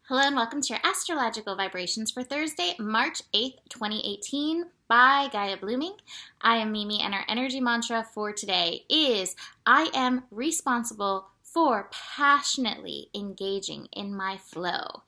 Hello and welcome to your astrological vibrations for Thursday, March 8th, 2018 by Gaia Blooming. I am Mimi and our energy mantra for today is I am responsible for passionately engaging in my flow.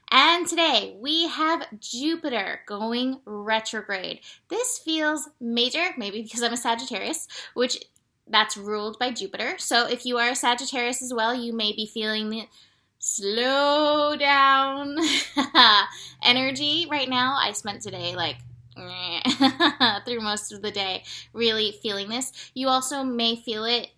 And today we have Jupiter going retrograde. This feels major, maybe because I'm a Sagittarius, which that's ruled by Jupiter. So if you are a Sagittarius as well, you may be feeling the slow down energy right now. I spent today through most of the day really feeling this. You also may feel it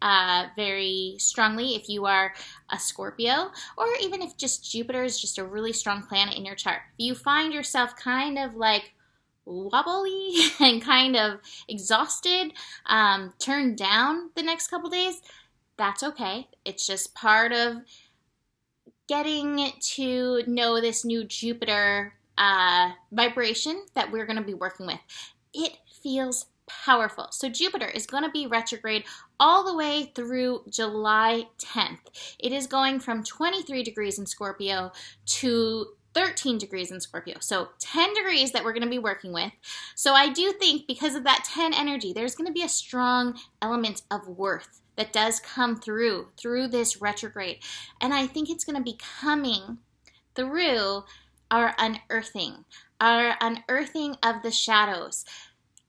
very strongly if you are a Scorpio, or even if just Jupiter is just a really strong planet in your chart. If you find yourself kind of like wobbly and kind of exhausted, turned down the next couple days, that's okay. It's just part of getting to know this new Jupiter vibration that we're going to be working with. It feels powerful. So Jupiter is going to be retrograde all the way through July 10th. It is going from 23 degrees in Scorpio to 13 degrees in Scorpio. So 10 degrees that we're going to be working with. So I do think because of that 10 energy, there's going to be a strong element of worth that does come through this retrograde. And I think it's going to be coming through our unearthing of the shadows.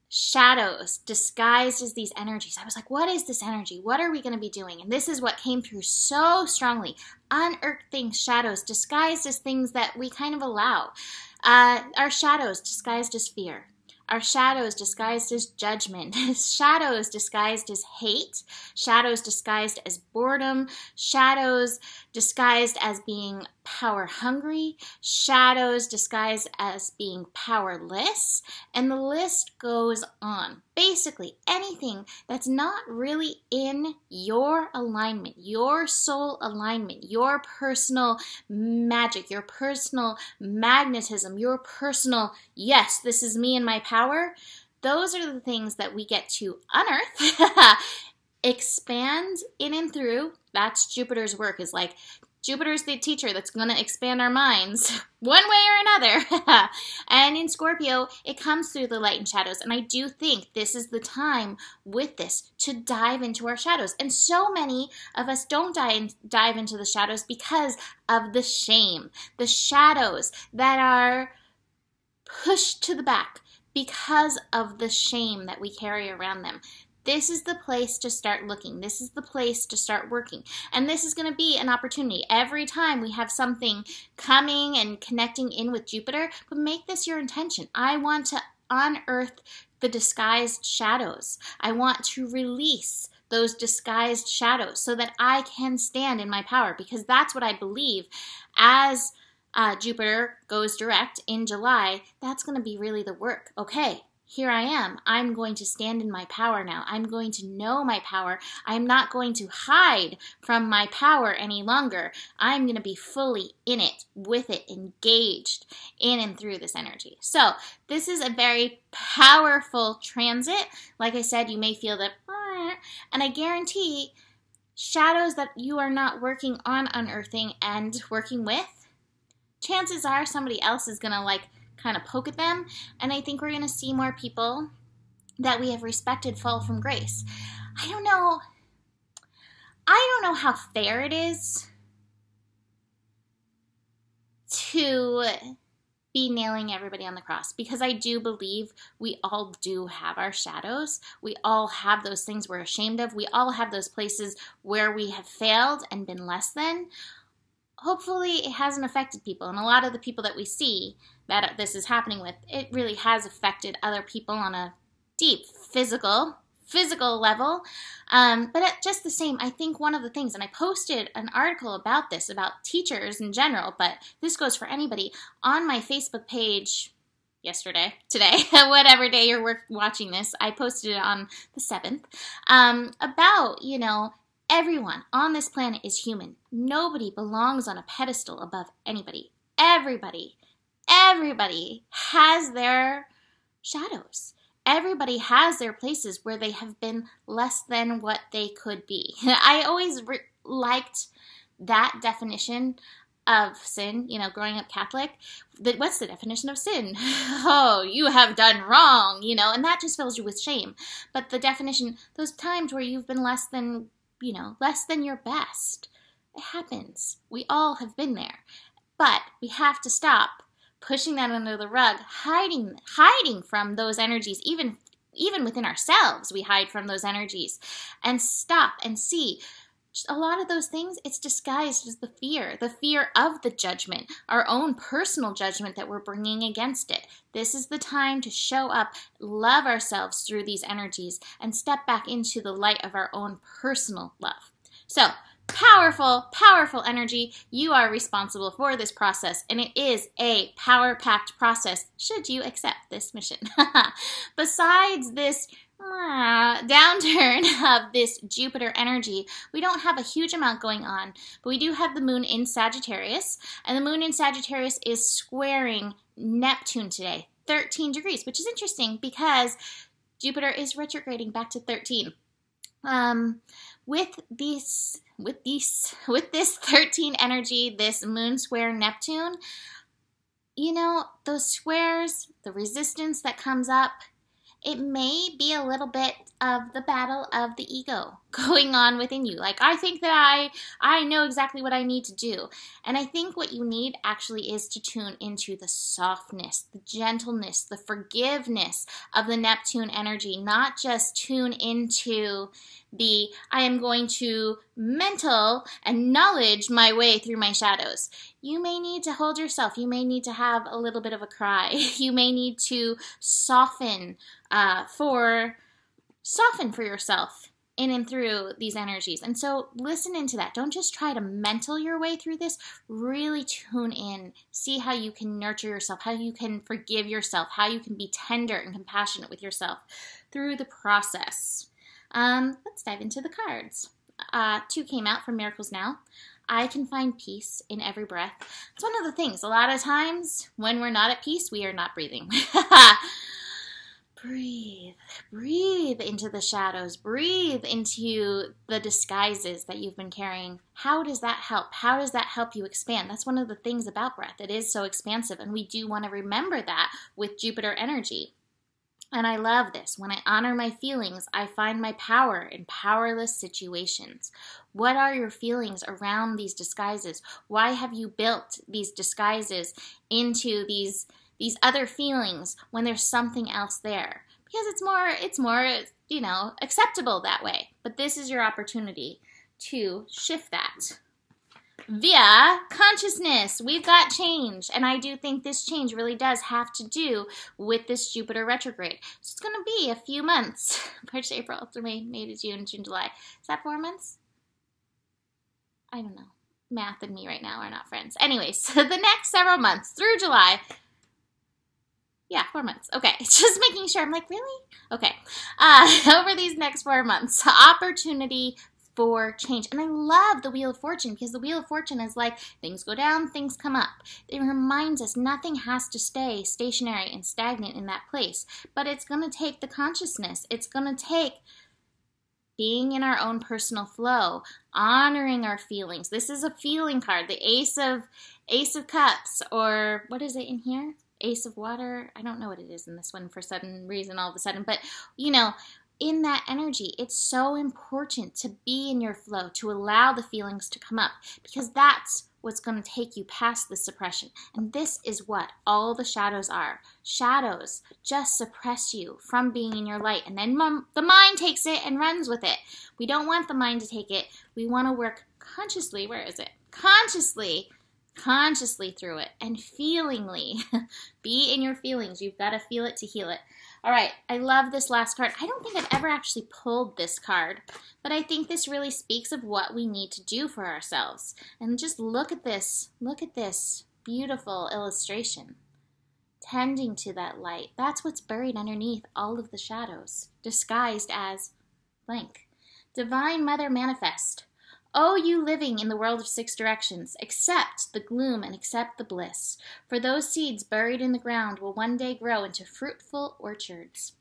Shadows disguised as these energies. I was like, what is this energy? What are we going to be doing? And this is what came through so strongly. Unearthing shadows disguised as things that we kind of allow. Our shadows disguised as fear. Our shadows disguised as judgment, shadows disguised as hate, shadows disguised as boredom, shadows disguised as being power hungry, shadows disguised as being powerless, and the list goes on. Basically, anything that's not really in your alignment, your soul alignment, your personal magic, your personal magnetism, your personal, yes, this is me and my power, those are the things that we get to unearth, expand in and through. That's Jupiter's work, is like, Jupiter's the teacher that's going to expand our minds one way or another. And in Scorpio, it comes through the light and shadows. And I do think this is the time with this to dive into our shadows. And so many of us don't dive into the shadows because of the shame. The shadows that are pushed to the back because of the shame that we carry around them. This is the place to start looking. This is the place to start working. And this is going to be an opportunity. Every time we have something coming and connecting in with Jupiter, but make this your intention. I want to unearth the disguised shadows. I want to release those disguised shadows so that I can stand in my power, because that's what I believe as Jupiter goes direct in July. That's going to be really the work. Okay. Here I am. I'm going to stand in my power now. I'm going to know my power. I'm not going to hide from my power any longer. I'm going to be fully in it, with it, engaged in and through this energy. So this is a very powerful transit. Like I said, you may feel that, and I guarantee shadows that you are not working on unearthing and working with, chances are somebody else is going to kind of poke at them, and I think we're going to see more people that we have respected fall from grace. I don't know how fair it is to be nailing everybody on the cross, because I do believe we all do have our shadows. We all have those things we're ashamed of. We all have those places where we have failed and been less than. Hopefully it hasn't affected people, and a lot of the people that we see that this is happening with, it really has affected other people on a deep physical level. But just the same, I think one of the things, and I posted an article about this, about teachers in general, but this goes for anybody, on my Facebook page yesterday, today, whatever day you're watching this, I posted it on the 7th, about, everyone on this planet is human. Nobody belongs on a pedestal above anybody. Everybody has their shadows. Everybody has their places where they have been less than what they could be. I always liked that definition of sin, you know, growing up Catholic, what's the definition of sin? Oh, you have done wrong, you know, and that just fills you with shame. But the definition, those times where you've been less than your best, it happens. We all have been there. But we have to stop pushing that under the rug, hiding from those energies, even within ourselves, we hide from those energies, and stop and see. A lot of those things, it's disguised as the fear of the judgment, our own personal judgment that we're bringing against it. This is the time to show up, love ourselves through these energies, and step back into the light of our own personal love. So, powerful, powerful energy. You are responsible for this process, and it is a power-packed process should you accept this mission. Besides this downturn of this Jupiter energy, we don't have a huge amount going on, but we do have the moon in Sagittarius, and the moon in Sagittarius is squaring Neptune today, 13 degrees, which is interesting because Jupiter is retrograding back to 13. With this 13 energy, this moon square Neptune, you know, those squares, the resistance that comes up, it may be a little bit of the battle of the ego going on within you. Like, I think that I know exactly what I need to do. And I think what you need actually is to tune into the softness, the gentleness, the forgiveness of the Neptune energy, not just tune into the I am going to mental and knowledge my way through my shadows. You may need to hold yourself. You may need to have a little bit of a cry. You may need to soften for yourself in and through these energies. And so listen into that. Don't just try to mental your way through this. Really tune in. See how you can nurture yourself, how you can forgive yourself, how you can be tender and compassionate with yourself through the process. Let's dive into the cards. 2 came out from Miracles Now. I can find peace in every breath. It's one of the things. A lot of times when we're not at peace, we are not breathing. Breathe. Breathe into the shadows. Breathe into the disguises that you've been carrying. How does that help? How does that help you expand? That's one of the things about breath. It is so expansive, and we do want to remember that with Jupiter energy. And I love this. When I honor my feelings, I find my power in powerless situations. What are your feelings around these disguises? Why have you built these disguises into these other feelings when there's something else there? Because it's more, you know, acceptable that way. But this is your opportunity to shift that. Via consciousness, we've got change, and I do think this change really does have to do with this Jupiter retrograde. So it's going to be a few months, March, April, May to June, July. Is that 4 months? I don't know. Math and me right now are not friends. Anyways, so the next several months through July. Yeah, 4 months. Okay, just making sure. I'm like, really? Okay. Over these next 4 months, opportunity for change. And I love the Wheel of Fortune, because the Wheel of Fortune is like things go down, things come up. It reminds us nothing has to stay stationary and stagnant in that place, but it's going to take the consciousness. It's going to take being in our own personal flow, honoring our feelings. This is a feeling card, the Ace of Cups, or what is it in here? Ace of Water. I don't know what it is in this one for some reason all of a sudden, but you know, in that energy, it's so important to be in your flow, to allow the feelings to come up, because that's what's going to take you past the suppression. And this is what all the shadows are. Shadows just suppress you from being in your light, and then the mind takes it and runs with it. We don't want the mind to take it. We want to work consciously. Where is it? Consciously through it, and feelingly. Be in your feelings. You've got to feel it to heal it. All right, I love this last card. I don't think I've ever actually pulled this card, but I think this really speaks of what we need to do for ourselves. And just look at this. Look at this beautiful illustration. Tending to that light. That's what's buried underneath all of the shadows, disguised as blank. Divine Mother Manifest. Oh, you living in the world of 6 directions, accept the gloom and accept the bliss, for those seeds buried in the ground will one day grow into fruitful orchards.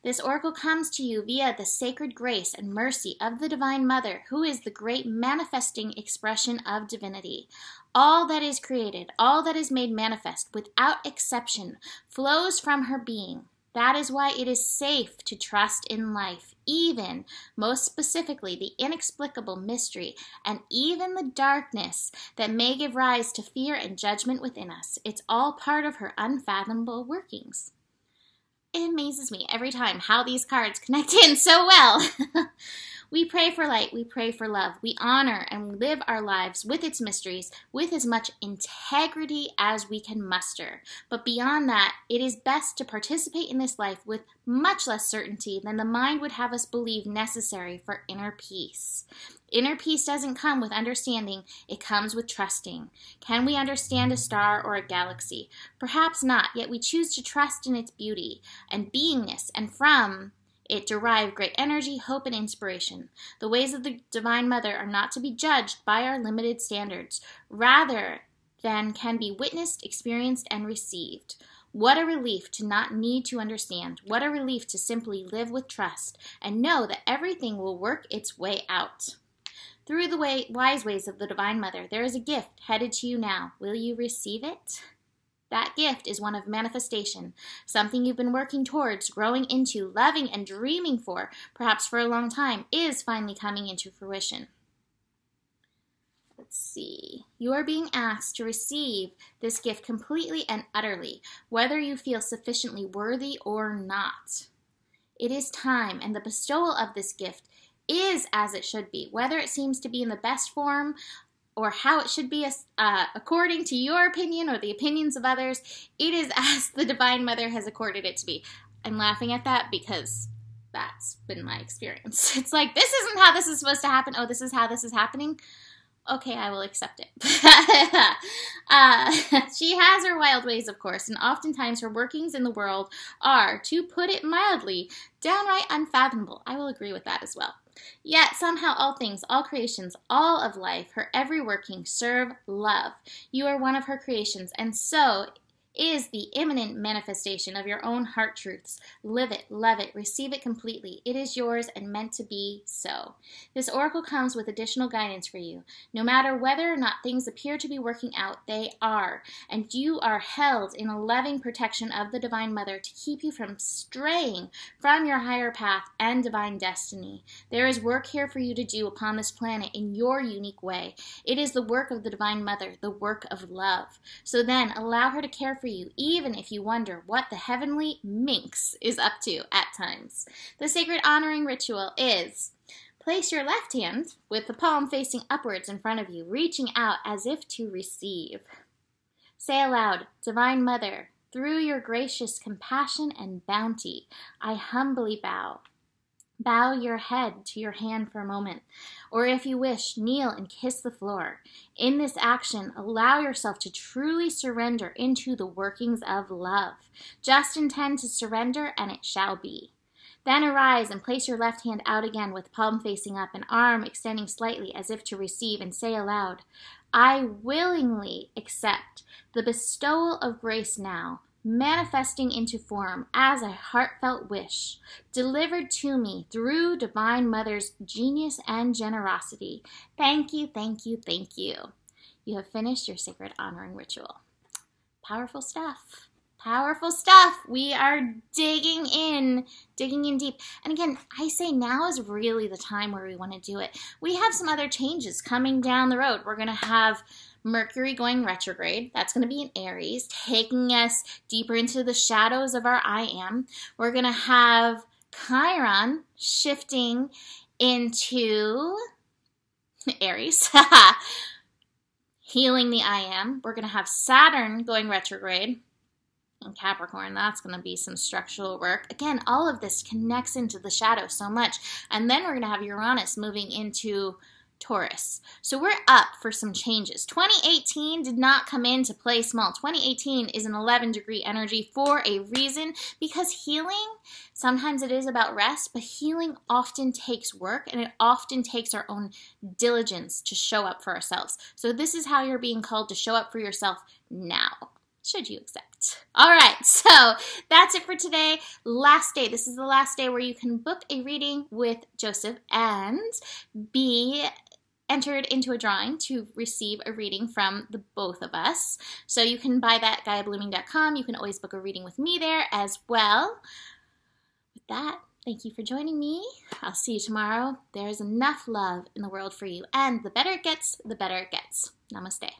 This oracle comes to you via the sacred grace and mercy of the Divine Mother, who is the great manifesting expression of divinity. All that is created, all that is made manifest, without exception, flows from her being. That is why it is safe to trust in life, even, most specifically, the inexplicable mystery and even the darkness that may give rise to fear and judgment within us. It's all part of her unfathomable workings. It amazes me every time how these cards connect in so well. We pray for light, we pray for love, we honor and live our lives with its mysteries with as much integrity as we can muster. But beyond that, it is best to participate in this life with much less certainty than the mind would have us believe necessary for inner peace. Inner peace doesn't come with understanding, it comes with trusting. Can we understand a star or a galaxy? Perhaps not, yet we choose to trust in its beauty and beingness, and from it derive great energy, hope, and inspiration. The ways of the Divine Mother are not to be judged by our limited standards, rather than can be witnessed, experienced, and received. What a relief to not need to understand. What a relief to simply live with trust and know that everything will work its way out. Through the wise ways of the Divine Mother, there is a gift headed to you now. Will you receive it? That gift is one of manifestation, something you've been working towards, growing into, loving, and dreaming for, perhaps for a long time, is finally coming into fruition. Let's see. You are being asked to receive this gift completely and utterly, whether you feel sufficiently worthy or not. It is time, and the bestowal of this gift is as it should be, whether it seems to be in the best form or how it should be according to your opinion or the opinions of others. It is as the Divine Mother has accorded it to be. I'm laughing at that because that's been my experience. It's like, this isn't how this is supposed to happen. Oh, this is how this is happening? Okay, I will accept it. She has her wild ways, of course, and oftentimes her workings in the world are, to put it mildly, downright unfathomable. I will agree with that as well. Yet somehow all things, all creations, all of life, her every working serve love. You are one of her creations, and so is the imminent manifestation of your own heart truths. Live it, love it, receive it completely. It is yours and meant to be so. This oracle comes with additional guidance for you. No matter whether or not things appear to be working out, they are, and you are held in a loving protection of the Divine Mother to keep you from straying from your higher path and divine destiny. There is work here for you to do upon this planet in your unique way. It is the work of the Divine Mother, the work of love. So then, allow her to care for you, even if you wonder what the heavenly minx is up to at times. The sacred honoring ritual is: place your left hand with the palm facing upwards in front of you, reaching out as if to receive. Say aloud, Divine Mother, through your gracious compassion and bounty, I humbly bow. Bow your head to your hand for a moment, or if you wish, kneel and kiss the floor. In this action, allow yourself to truly surrender into the workings of love. Just intend to surrender, and it shall be. Then arise and place your left hand out again with palm facing up and arm extending slightly as if to receive, and say aloud, I willingly accept the bestowal of grace now, manifesting into form as a heartfelt wish, delivered to me through Divine Mother's genius and generosity. Thank you, thank you, thank you. You have finished your sacred honoring ritual. Powerful stuff. Powerful stuff. We are digging in deep. And again, I say now is really the time where we want to do it. We have some other changes coming down the road. We're going to have Mercury going retrograde. That's going to be in Aries, taking us deeper into the shadows of our I am. We're going to have Chiron shifting into Aries, healing the I am. We're going to have Saturn going retrograde in Capricorn. That's going to be some structural work. Again, all of this connects into the shadow so much. And then we're going to have Uranus moving into Taurus. So we're up for some changes. 2018 did not come in to play small. 2018 is an 11-degree energy for a reason, because healing, sometimes it is about rest, but healing often takes work, and it often takes our own diligence to show up for ourselves. So this is how you're being called to show up for yourself now. should you accept. All right, so that's it for today. Last day. This is the last day where you can book a reading with Joseph and be entered into a drawing to receive a reading from the both of us. So you can buy that at GaiaBlooming.com. You can always book a reading with me there as well. With that, thank you for joining me. I'll see you tomorrow. There is enough love in the world for you, and the better it gets, the better it gets. Namaste.